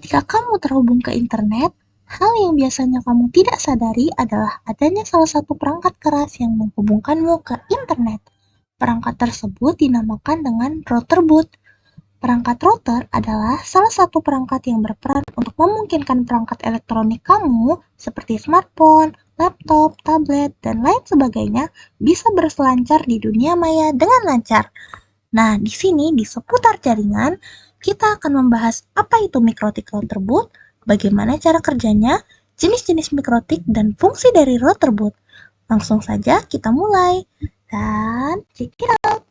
Ketika kamu terhubung ke internet, hal yang biasanya kamu tidak sadari adalah adanya salah satu perangkat keras yang menghubungkanmu ke internet. Perangkat tersebut dinamakan dengan router boot. Perangkat router adalah salah satu perangkat yang berperan untuk memungkinkan perangkat elektronik kamu seperti smartphone, laptop, tablet, dan lain sebagainya bisa berselancar di dunia maya dengan lancar. Nah, di sini di seputar jaringan, kita akan membahas apa itu mikrotik router boot, bagaimana cara kerjanya, jenis-jenis mikrotik, dan fungsi dari router boot. Langsung saja kita mulai. Dan check it out.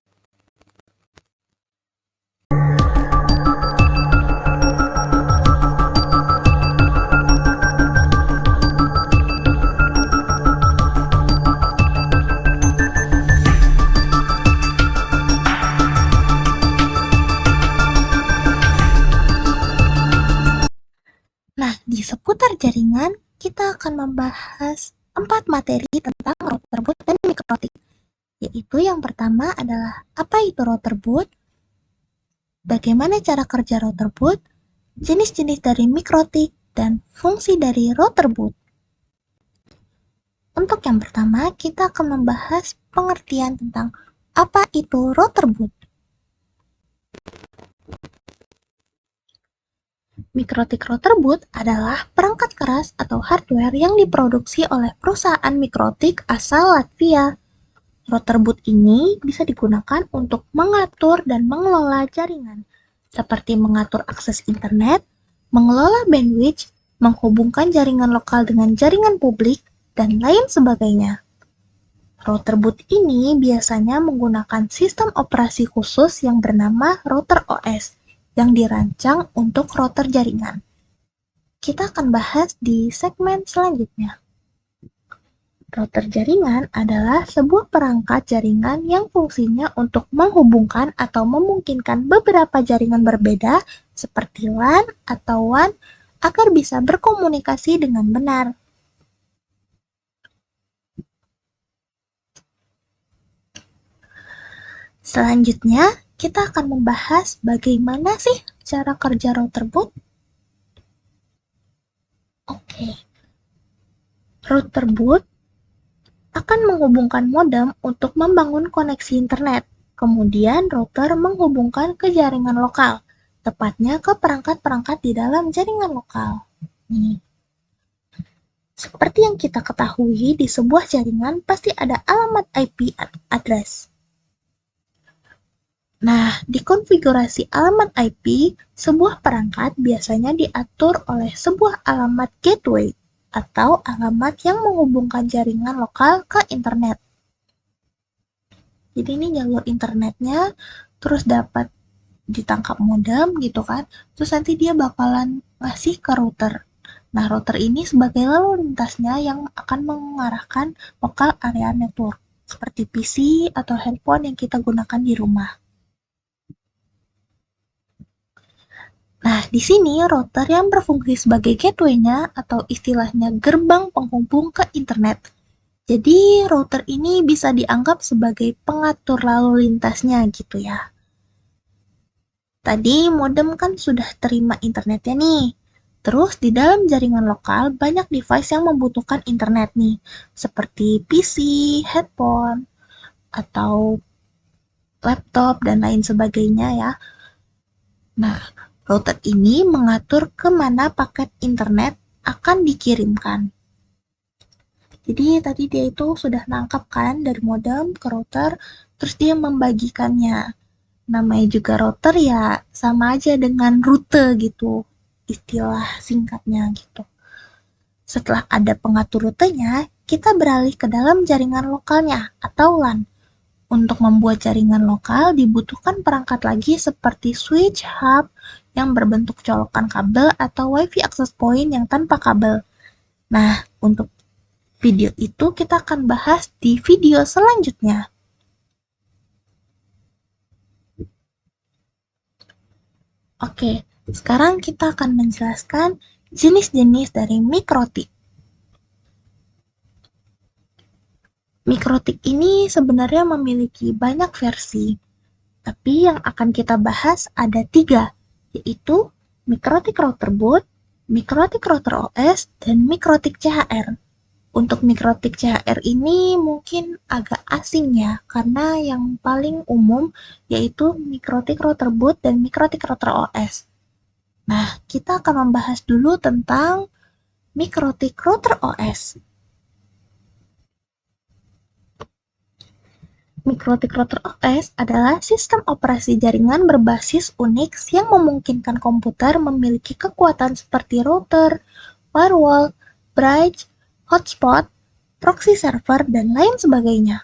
Nah, di seputar jaringan, kita akan membahas 4 materi tentang router boot dan mikrotik. Yaitu yang pertama adalah apa itu router boot, bagaimana cara kerja router boot, jenis-jenis dari mikrotik, dan fungsi dari router boot. Untuk yang pertama, kita akan membahas pengertian tentang apa itu router boot. Mikrotik router boot adalah perangkat keras atau hardware yang diproduksi oleh perusahaan mikrotik asal Latvia. Router boot ini bisa digunakan untuk mengatur dan mengelola jaringan, seperti mengatur akses internet, mengelola bandwidth, menghubungkan jaringan lokal dengan jaringan publik, dan lain sebagainya. Router boot ini biasanya menggunakan sistem operasi khusus yang bernama router OS, yang dirancang untuk router jaringan. Kita akan bahas di segmen selanjutnya. Router jaringan adalah sebuah perangkat jaringan yang fungsinya untuk menghubungkan atau memungkinkan beberapa jaringan berbeda seperti LAN atau WAN agar bisa berkomunikasi dengan benar. Selanjutnya, kita akan membahas bagaimana sih cara kerja router boot. Oke. Router boot akan menghubungkan modem untuk membangun koneksi internet. Kemudian router menghubungkan ke jaringan lokal, tepatnya ke perangkat-perangkat di dalam jaringan lokal. Nih. Seperti yang kita ketahui, di sebuah jaringan pasti ada alamat IP address. Nah, di konfigurasi alamat IP, sebuah perangkat biasanya diatur oleh sebuah alamat gateway atau alamat yang menghubungkan jaringan lokal ke internet. Jadi ini jalur internetnya, terus dapat ditangkap modem gitu kan, terus nanti dia bakalan ngasih ke router. Nah, router ini sebagai lalu lintasnya yang akan mengarahkan lokal area network, seperti PC atau handphone yang kita gunakan di rumah. Nah, di sini router yang berfungsi sebagai gateway-nya atau istilahnya gerbang penghubung ke internet. Jadi, router ini bisa dianggap sebagai pengatur lalu lintasnya gitu ya. Tadi modem kan sudah terima internetnya nih. Terus di dalam jaringan lokal banyak device yang membutuhkan internet nih, seperti PC, headphone, atau laptop, dan lain sebagainya ya. Nah, router ini mengatur kemana paket internet akan dikirimkan. Jadi tadi dia itu sudah nangkap kan dari modem ke router, terus dia membagikannya. Namanya juga router ya sama aja dengan rute gitu, istilah singkatnya gitu. Setelah ada pengatur rutenya, kita beralih ke dalam jaringan lokalnya atau LAN. Untuk membuat jaringan lokal dibutuhkan perangkat lagi seperti switch hub yang berbentuk colokan kabel atau WiFi access point yang tanpa kabel. Nah, untuk video itu kita akan bahas di video selanjutnya. Oke, sekarang kita akan menjelaskan jenis-jenis dari mikrotik. Mikrotik ini sebenarnya memiliki banyak versi, tapi yang akan kita bahas ada 3, yaitu Mikrotik router boot, mikrotik router OS, dan mikrotik CHR. Untuk mikrotik CHR ini mungkin agak asing ya, karena yang paling umum yaitu mikrotik router boot dan mikrotik router OS. Nah, kita akan membahas dulu tentang mikrotik router OS. Mikrotik router OS adalah sistem operasi jaringan berbasis Unix yang memungkinkan komputer memiliki kekuatan seperti router, firewall, bridge, hotspot, proxy server, dan lain sebagainya.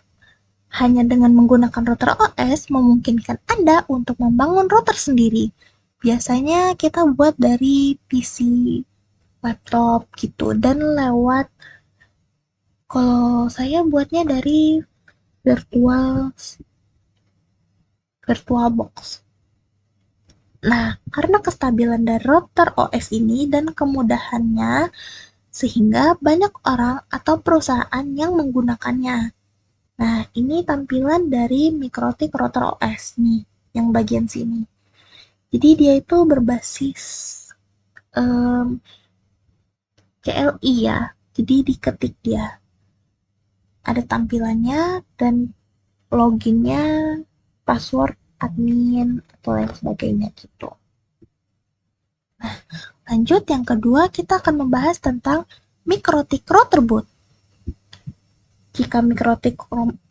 Hanya dengan menggunakan router OS memungkinkan Anda untuk membangun router sendiri. Biasanya kita buat dari PC, laptop gitu, dan lewat, kalau saya buatnya dari VirtualBox. Nah, karena kestabilan dari router OS ini dan kemudahannya, sehingga banyak orang atau perusahaan yang menggunakannya. Nah, ini tampilan dari mikrotik router OS nih, yang bagian sini. Jadi dia itu berbasis CLI ya, jadi diketik dia. Ada tampilannya dan loginnya, password admin, atau lain sebagainya gitu. Nah, lanjut yang kedua kita akan membahas tentang mikrotik router boot. Jika mikrotik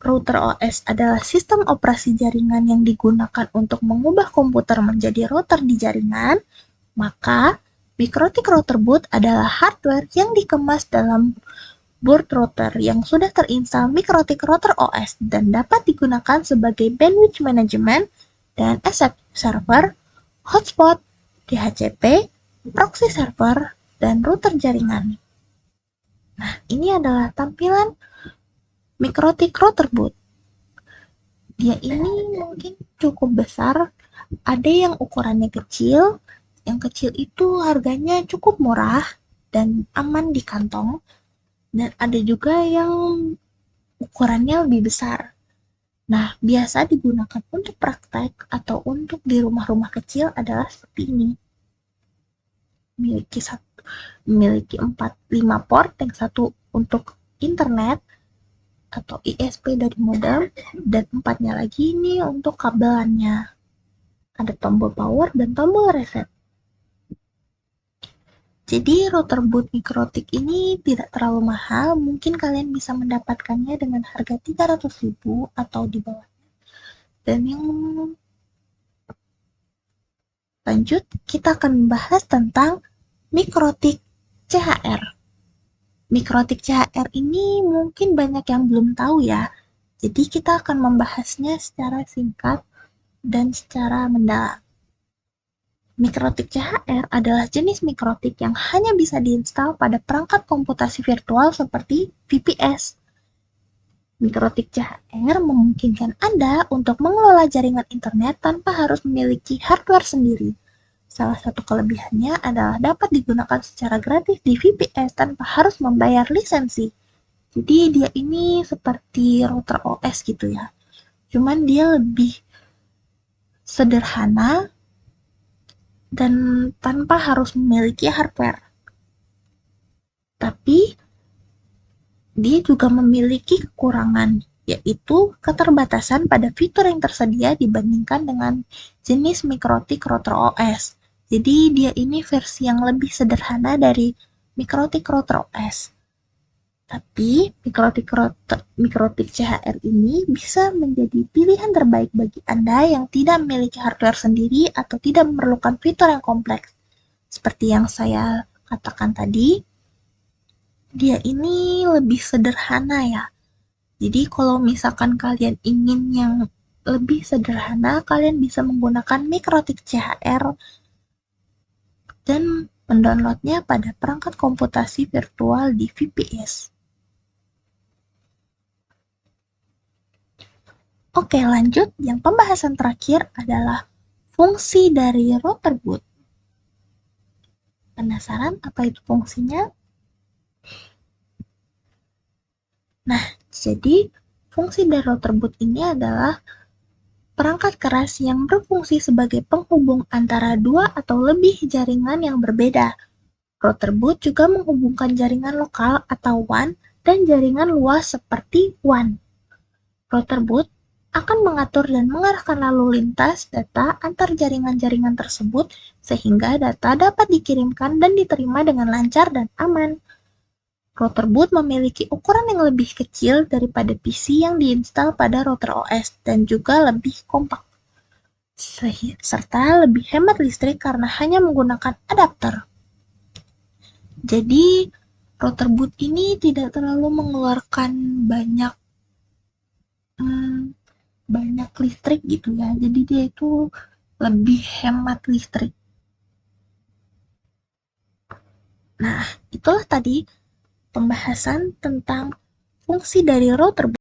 router OS adalah sistem operasi jaringan yang digunakan untuk mengubah komputer menjadi router di jaringan, maka mikrotik router boot adalah hardware yang dikemas dalam boot router yang sudah terinstal mikrotik router OS dan dapat digunakan sebagai bandwidth management dan asset server, hotspot, DHCP, proxy server, dan router jaringan. Nah, ini adalah tampilan mikrotik router boot. Dia ini mungkin cukup besar, ada yang ukurannya kecil, yang kecil itu harganya cukup murah dan aman di kantong, dan ada juga yang ukurannya lebih besar. Nah, biasa digunakan untuk praktek atau untuk di rumah-rumah kecil adalah seperti ini. Memiliki 4-5 port, yang satu untuk internet atau ISP dari modem, dan 4-nya lagi ini untuk kabelannya. Ada tombol power dan tombol reset. Jadi router boot mikrotik ini tidak terlalu mahal, mungkin kalian bisa mendapatkannya dengan harga 300.000 atau di bawahnya. Dan yang lanjut, kita akan membahas tentang mikrotik CHR. Mikrotik CHR ini mungkin banyak yang belum tahu ya, jadi kita akan membahasnya secara singkat dan secara mendalam. Mikrotik CHR adalah jenis mikrotik yang hanya bisa diinstal pada perangkat komputasi virtual seperti VPS. Mikrotik CHR memungkinkan Anda untuk mengelola jaringan internet tanpa harus memiliki hardware sendiri. Salah satu kelebihannya adalah dapat digunakan secara gratis di VPS tanpa harus membayar lisensi. Jadi dia ini seperti router OS gitu ya. Cuman dia lebih sederhana dan tanpa harus memiliki hardware. Tapi dia juga memiliki kekurangan, yaitu keterbatasan pada fitur yang tersedia dibandingkan dengan jenis mikrotik router OS. Jadi dia ini versi yang lebih sederhana dari mikrotik router OS. Tapi mikrotik CHR ini bisa menjadi pilihan terbaik bagi Anda yang tidak memiliki hardware sendiri atau tidak memerlukan fitur yang kompleks. Seperti yang saya katakan tadi, dia ini lebih sederhana ya. Jadi kalau misalkan kalian ingin yang lebih sederhana, kalian bisa menggunakan mikrotik CHR dan mendownloadnya pada perangkat komputasi virtual di VPS. Oke, lanjut. Yang pembahasan terakhir adalah fungsi dari router boot. Penasaran apa itu fungsinya? Nah, jadi fungsi dari router boot ini adalah perangkat keras yang berfungsi sebagai penghubung antara dua atau lebih jaringan yang berbeda. Router boot juga menghubungkan jaringan lokal atau WAN dan jaringan luas seperti WAN. Router boot akan mengatur dan mengarahkan lalu lintas data antar jaringan-jaringan tersebut sehingga data dapat dikirimkan dan diterima dengan lancar dan aman. Router boot memiliki ukuran yang lebih kecil daripada PC yang diinstal pada router OS dan juga lebih kompak, serta lebih hemat listrik karena hanya menggunakan adapter. Jadi, router boot ini tidak terlalu mengeluarkan banyak banyak listrik gitu ya. Jadi dia itu lebih hemat listrik. Nah, itulah tadi pembahasan tentang fungsi dari router boot.